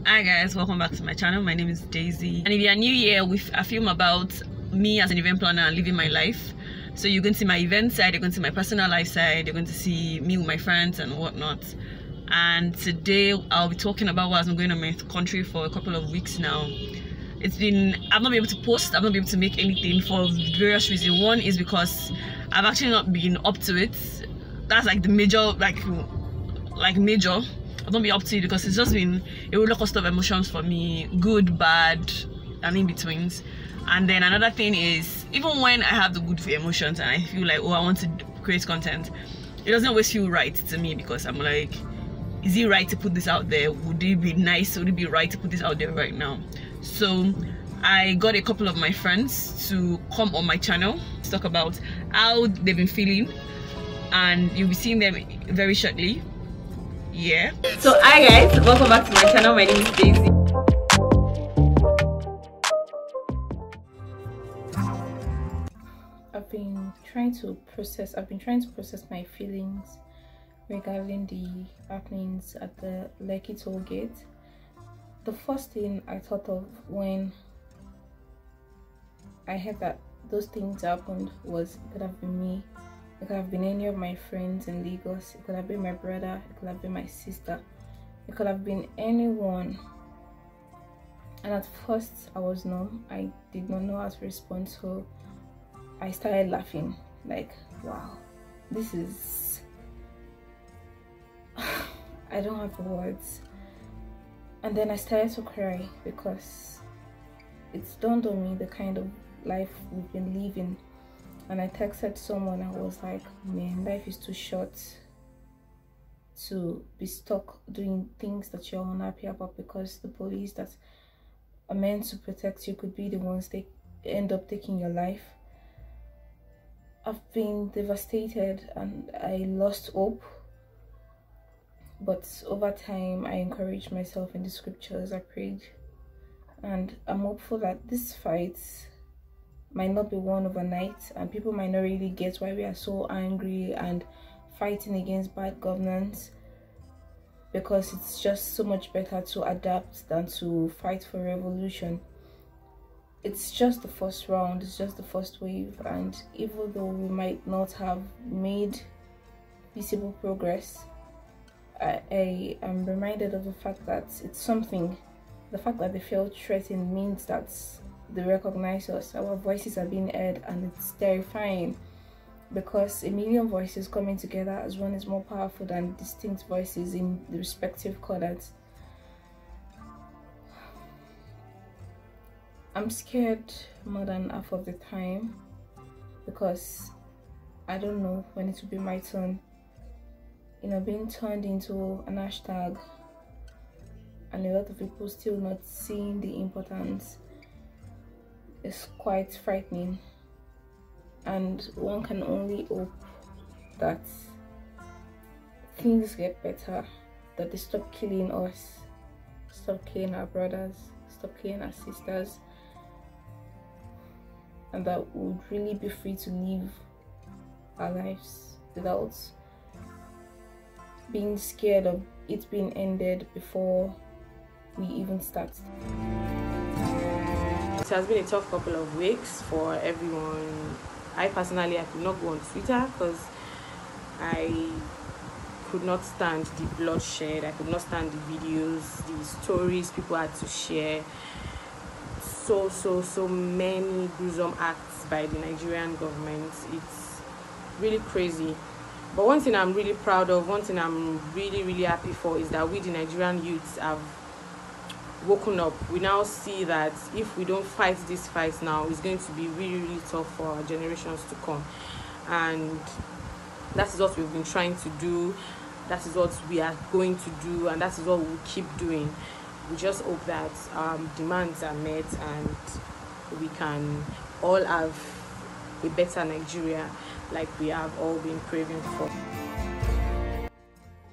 Hi guys, welcome back to my channel. My name is Daisy, and if you are new here, I film about me as an event planner and living my life. So you're going to see my event side, you're going to see my personal life side, you're going to see me with my friends and whatnot. And today I'll be talking about what has been going on in my country for a couple of weeks now. I've not been able to post, I've not been able to make anything for various reasons. One is because I've actually not been up to it. That's like the major, major. I've not been up to it because it's just been a roller coaster of emotions for me, good, bad, and in betweens. And then another thing is, even when I have the good emotions and I feel like, oh, I want to create content, it doesn't always feel right to me, because I'm like, is it right to put this out there? Would it be nice? Would it be right to put this out there right now? So I got a couple of my friends to come on my channel to talk about how they've been feeling, and you'll be seeing them very shortly. Yeah. So hi guys, welcome back to my channel. My name is Daisy. I've been trying to process my feelings regarding the happenings at the Lekki toll gate. The first thing I thought of when I heard that those things happened was, it could have been me, it could have been any of my friends in Lagos, it could have been my brother, it could have been my sister, it could have been anyone. And at first I was numb, I did not know how to respond, so I started laughing, like, wow, this is I don't have the words. And then I started to cry, because it's dawned on me the kind of life we've been living. And I texted someone, I was like, man, life is too short to be stuck doing things that you're unhappy about, because the police that are meant to protect you could be the ones that end up taking your life. I've been devastated and I lost hope. But over time, I encouraged myself in the scriptures, I prayed. And I'm hopeful that this fight might not be won overnight, and people might not really get why we are so angry and fighting against bad governance, because it's just so much better to adapt than to fight for revolution. It's just the first round, it's just the first wave, and even though we might not have made visible progress, I am reminded of the fact that it's something. The fact that they feel threatened means that they recognize us, our voices are being heard, and it's terrifying, because a million voices coming together as one is more powerful than distinct voices in the respective quadrants. I'm scared more than half of the time, because I don't know when it will be my turn. You know, being turned into an hashtag, and a lot of people still not seeing the importance, is quite frightening. And one can only hope that things get better, that they stop killing us, stop killing our brothers, stop killing our sisters, and that we would really be free to live our lives without being scared of it being ended before we even start. It has been a tough couple of weeks for everyone. I personally, I could not go on Twitter because I could not stand the bloodshed, I could not stand the videos, the stories people had to share. So many gruesome acts by the Nigerian government. It's really crazy. But one thing I'm really proud of, one thing I'm really happy for, is that we, the Nigerian youths, have woken up. We now see that if we don't fight this fight now, it's going to be really tough for our generations to come. And that is what we've been trying to do, that is what we are going to do, and that is what we'll keep doing. We just hope that demands are met and we can all have a better Nigeria like we have all been craving for.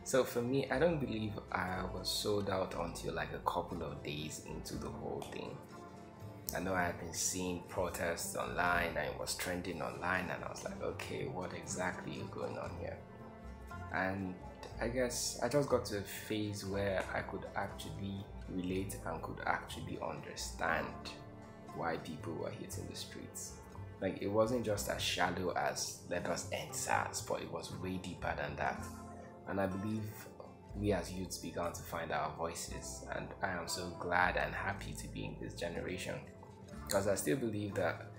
So for me, I don't believe I was sold out until like a couple of days into the whole thing. I know I had been seeing protests online and it was trending online, and I was like, okay, what exactly is going on here? And I guess I just got to a phase where I could actually relate and could actually understand why people were hitting the streets. Like, it wasn't just as shallow as let us end SARS, but it was way deeper than that. And I believe we as youths began to find our voices, and I am so glad and happy to be in this generation, because I still believe that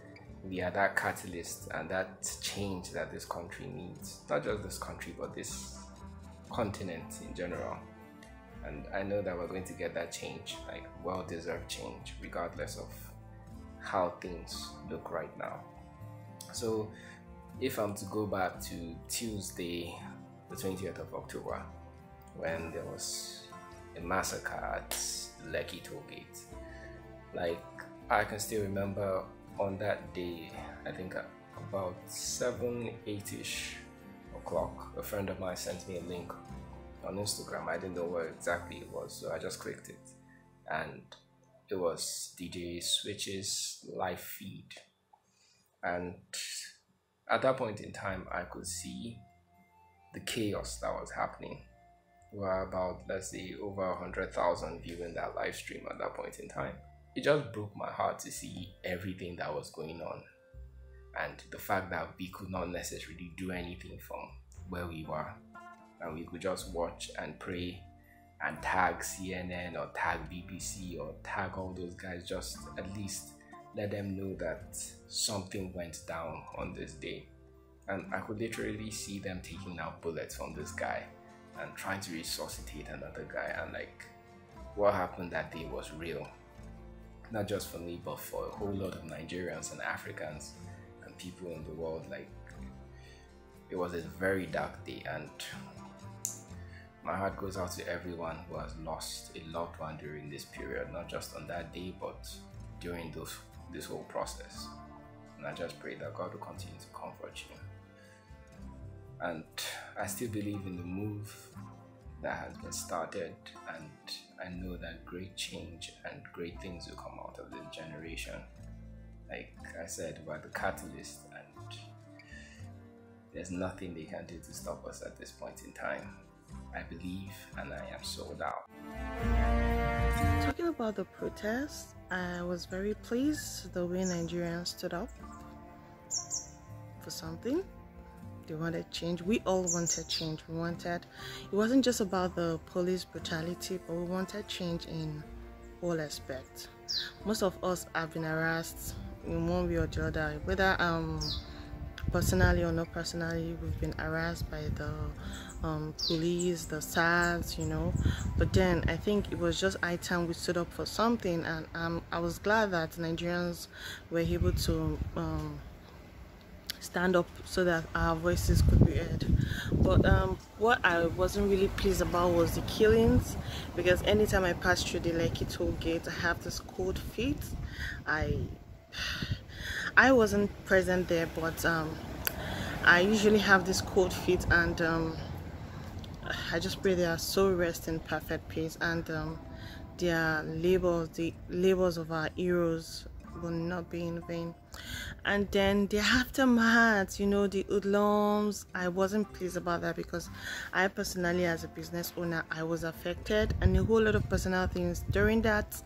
we are that catalyst and that change that this country needs. Not just this country, but this continent in general. And I know that we're going to get that change, like well-deserved change, regardless of how things look right now. So if I'm to go back to Tuesday, the 20th of October, when there was a massacre at Lekki toll gate, like, I can still remember on that day, I think about 7-8ish o'clock, a friend of mine sent me a link on Instagram. I didn't know where exactly it was, so I just clicked it, and it was DJ Switch's live feed. And at that point in time, I could see the chaos that was happening. We were about, let's say, over 100,000 viewing that live stream at that point in time. It just broke my heart to see everything that was going on, and the fact that we could not necessarily do anything from where we were, and we could just watch and pray and tag CNN or tag BBC or tag all those guys, just at least let them know that something went down on this day. And I could literally see them taking out bullets from this guy and trying to resuscitate another guy, and like, what happened that day was real, not just for me, but for a whole lot of Nigerians and Africans and people in the world. Like, it was a very dark day, and my heart goes out to everyone who has lost a loved one during this period, not just on that day, but during this whole process. And I just pray that God will continue to comfort you. And I still believe in the move that has been started, and I know that great change and great things will come out of this generation. Like I said, we're the catalyst, and there's nothing they can do to stop us at this point in time. I believe, and I am sold out. Talking about the protest, I was very pleased the way Nigerians stood up for something. They wanted change. We all wanted change. It wasn't just about the police brutality, but we wanted change in all aspects. Most of us have been harassed in one way or the other, whether personally or not personally. We've been harassed by the police, the SARS, you know. But then I think it was just high time we stood up for something, and I was glad that Nigerians were able to stand up so that our voices could be heard. But what I wasn't really pleased about was the killings, because anytime I pass through the Lekki toll gate, I have this cold feet. I wasn't present there, but I usually have this cold feet, and I just pray they are so rest in perfect peace, and their labors, the labors of our heroes, will not be in vain. And then the aftermath, you know, the hoodlums, I wasn't pleased about that, because I personally, as a business owner, I was affected, and a whole lot of personal things during that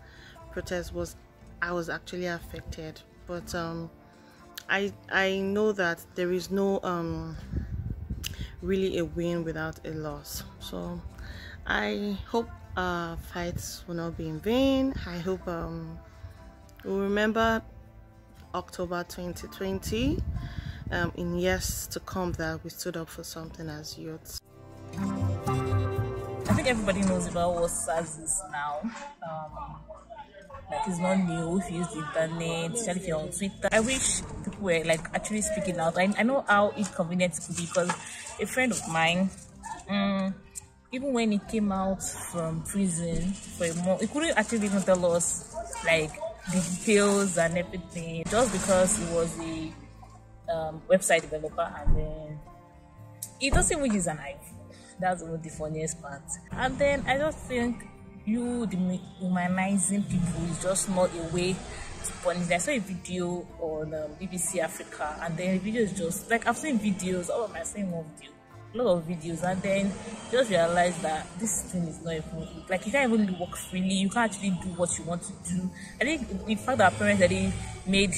protest I was actually affected. But I know that there is no really a win without a loss. So I hope fights will not be in vain. I hope we'll remember October 2020 in years to come, that we stood up for something as youths. I think everybody knows about what SARS is now. Like, it's not new if you use the internet, especially if you're on Twitter. I wish people were like actually speaking out. I know how inconvenient it could be, because a friend of mine, even when he came out from prison for a month, he couldn't actually even tell us like the details and everything, just because he was a website developer, and then he doesn't even use an iPhone. That's the funniest part. And then I just think humanizing people is just not a way to punish. I saw a video on BBC Africa, and then the video is just like, I've seen videos, all of my same one video, a lot of videos, and then just realize that this thing is not even, like, you can't even walk freely, you can't actually do what you want to do. I think the fact that our parents already made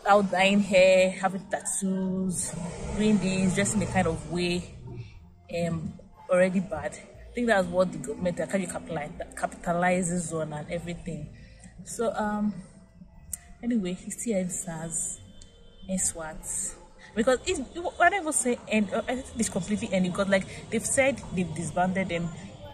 out dyeing hair, having tattoos, doing this, dressing the kind of way, already bad. I think that's what the government actually capitalizes on and everything. So anyway, it's still endsars and SWAT. Because I don't even say end. I think it's completely ending, because like they've said they've disbanded them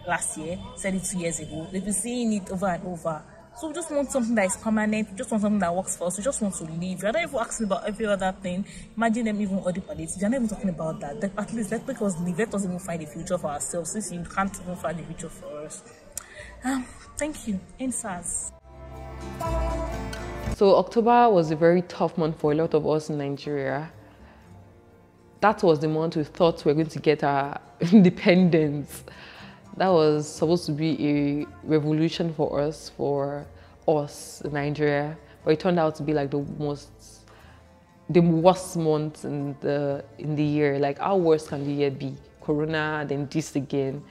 last year, said it 2 years ago. They've been saying it over and over. So we just want something that is permanent. We just want something that works for us. We just want to leave. We're not even asking about every other thing. Imagine them even audit palliative. They're not even talking about that. At least let us leave. Let us even find a future for ourselves, since you can't even find a future for us. Thank you. endsars. So October was a very tough month for a lot of us in Nigeria. That was the month we thought we were going to get our independence. That was supposed to be a revolution for us in Nigeria, but it turned out to be like the worst month in the year. Like, how worse can the year be? Corona, then this again.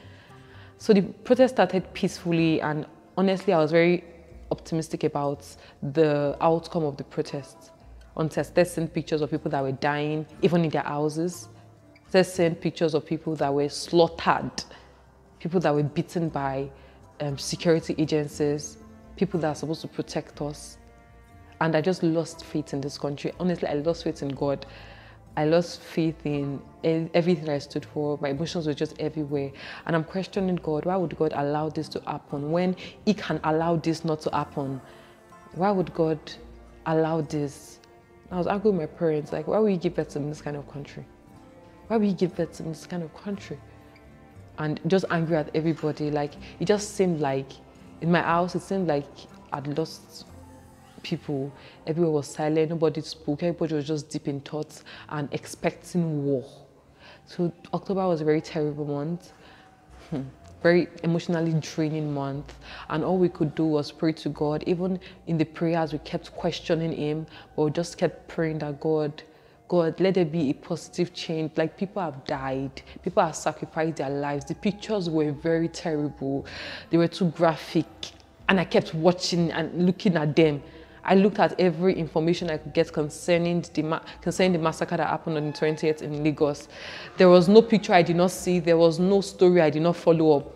So the protest started peacefully, and honestly, I was very optimistic about the outcome of the protest. Until I started seeing pictures of people that were dying, even in their houses. I started seeing pictures of people that were slaughtered, people that were beaten by security agencies, people that are supposed to protect us. And I just lost faith in this country. Honestly, I lost faith in God. I lost faith in everything I stood for. My emotions were just everywhere. And I'm questioning God. Why would God allow this to happen when He can allow this not to happen? Why would God allow this? I was arguing with my parents, like, why would you give birth to me in this kind of country? Why would you give birth to me in this kind of country? And just angry at everybody. Like, it just seemed like, in my house, it seemed like I'd lost people. Everyone was silent, nobody spoke, everybody was just deep in thoughts and expecting war. So October was a very terrible month, very emotionally draining month, and all we could do was pray to God. Even in the prayers, we kept questioning Him, but we just kept praying that God, let there be a positive change. Like, people have died, people have sacrificed their lives. The pictures were very terrible, they were too graphic, and I kept watching and looking at them. I looked at every information I could get concerning the massacre that happened on the 20th in Lagos. There was no picture I did not see. There was no story I did not follow up.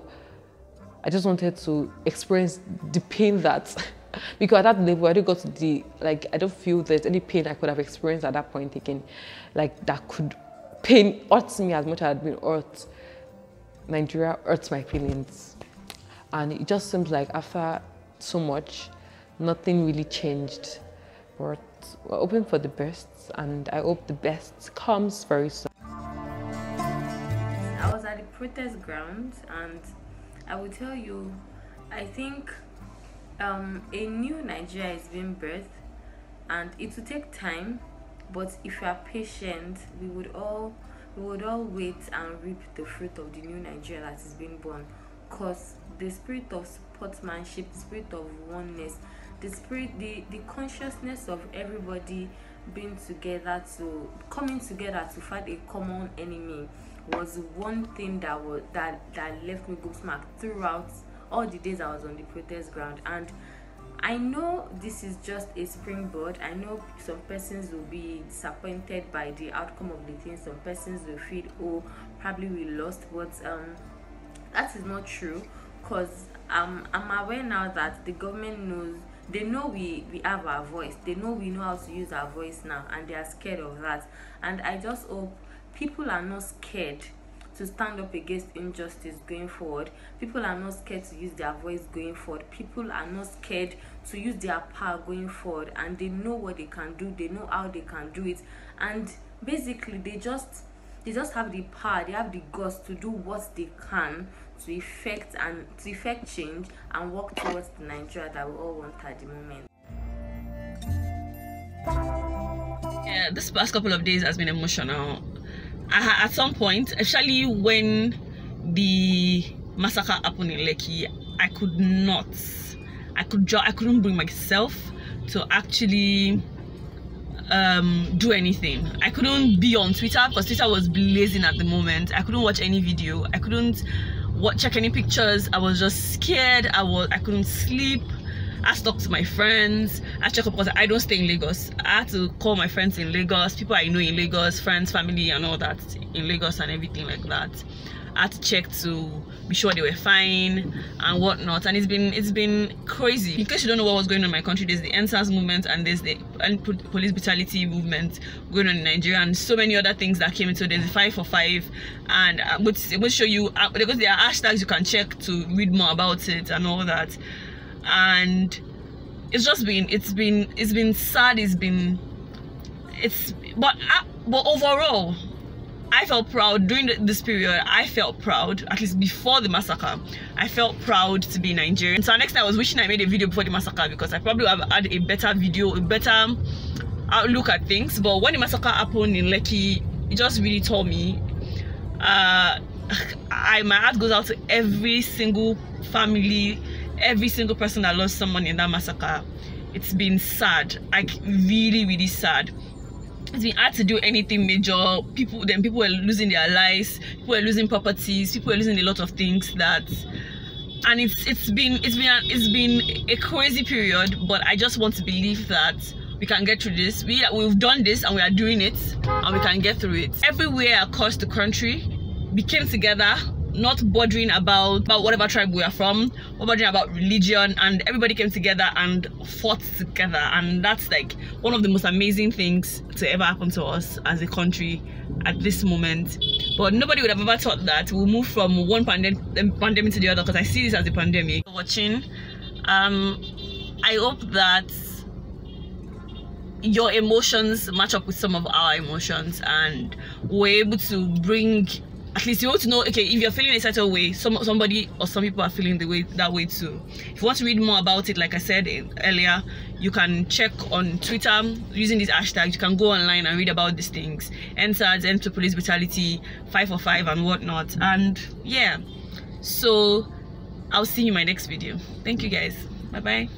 I just wanted to experience the pain that, because at that level, I didn't got to the, like, I don't feel there's any pain I could have experienced at that point again. Like, that could hurt me as much as I'd been hurt. Nigeria hurts my feelings. And it just seems like after so much, nothing really changed, but we're hoping for the best, and I hope the best comes very soon. I was at the protest ground, and I will tell you, I think a new Nigeria is being birthed, and it will take time, but if you are patient, we would all wait and reap the fruit of the new Nigeria that is being born. Because the spirit of sportsmanship, the spirit of oneness, the consciousness of everybody coming together to fight a common enemy was one thing that left me bookmark throughout all the days I was on the protest ground. And I know this is just a springboard. I know some persons will be disappointed by the outcome of the thing. Some persons will feel, oh, probably we lost, but that is not true, because I'm aware now that the government knows. They know we have our voice. They know we know how to use our voice now, and they are scared of that. And I just hope people are not scared to stand up against injustice going forward. People are not scared to use their voice going forward. People are not scared to use their power going forward, and they know what they can do. They know how they can do it, and basically they just have the power, they have the guts to do what they can to effect change and work towards the Nigeria that we all want at the moment. Yeah, this past couple of days has been emotional. At some point, especially when the massacre happened in Lekki, I couldn't bring myself to actually do anything. I couldn't be on Twitter because Twitter was blazing at the moment. I couldn't watch any video. I couldn't check any pictures. I was just scared. I couldn't sleep. I had to talk to my friends. I check up because I don't stay in Lagos. I had to call my friends in Lagos, people I know in Lagos, friends, family, and all that in Lagos and everything like that. I had to check to be sure they were fine and whatnot, and it's been crazy. In case you don't know what was going on in my country, there's the endsars movement and there's the police brutality movement going on in Nigeria, and so many other things that came into. There's the 5 for 5, and I'm going to show you because there are hashtags you can check to read more about it and all that. And it's been sad. But overall, I felt proud during this period. I felt proud, at least before the massacre. I felt proud to be Nigerian. So next time I was wishing I made a video before the massacre, because I probably have had a better video, a better outlook at things. But when the massacre happened in Lekki, it just really told me, my heart goes out to every single family, every single person that lost someone in that massacre. It's been sad, like really sad. It's been hard to do anything major. People were losing their lives, people were losing properties, people were losing a lot of things. And it's been a crazy period. But I just want to believe that we can get through this. We've done this and we are doing it, and we can get through it. Everywhere across the country, we came together, not bothering about whatever tribe we are from, not bothering about religion, and everybody came together and fought together. And that's like one of the most amazing things to ever happen to us as a country at this moment. But nobody would have ever thought that we'll move from one pandemic to the other, because I see this as a pandemic. Watching, I hope that your emotions match up with some of our emotions, and we're able to bring, at least you want to know, okay, if you're feeling a certain way, somebody or some people are feeling that way too. If you want to read more about it, like I said earlier, you can check on Twitter using these hashtags. You can go online and read about these things: endsars, end to police brutality, 5 for 5, and whatnot. And yeah, so I'll see you in my next video. Thank you guys. Bye bye.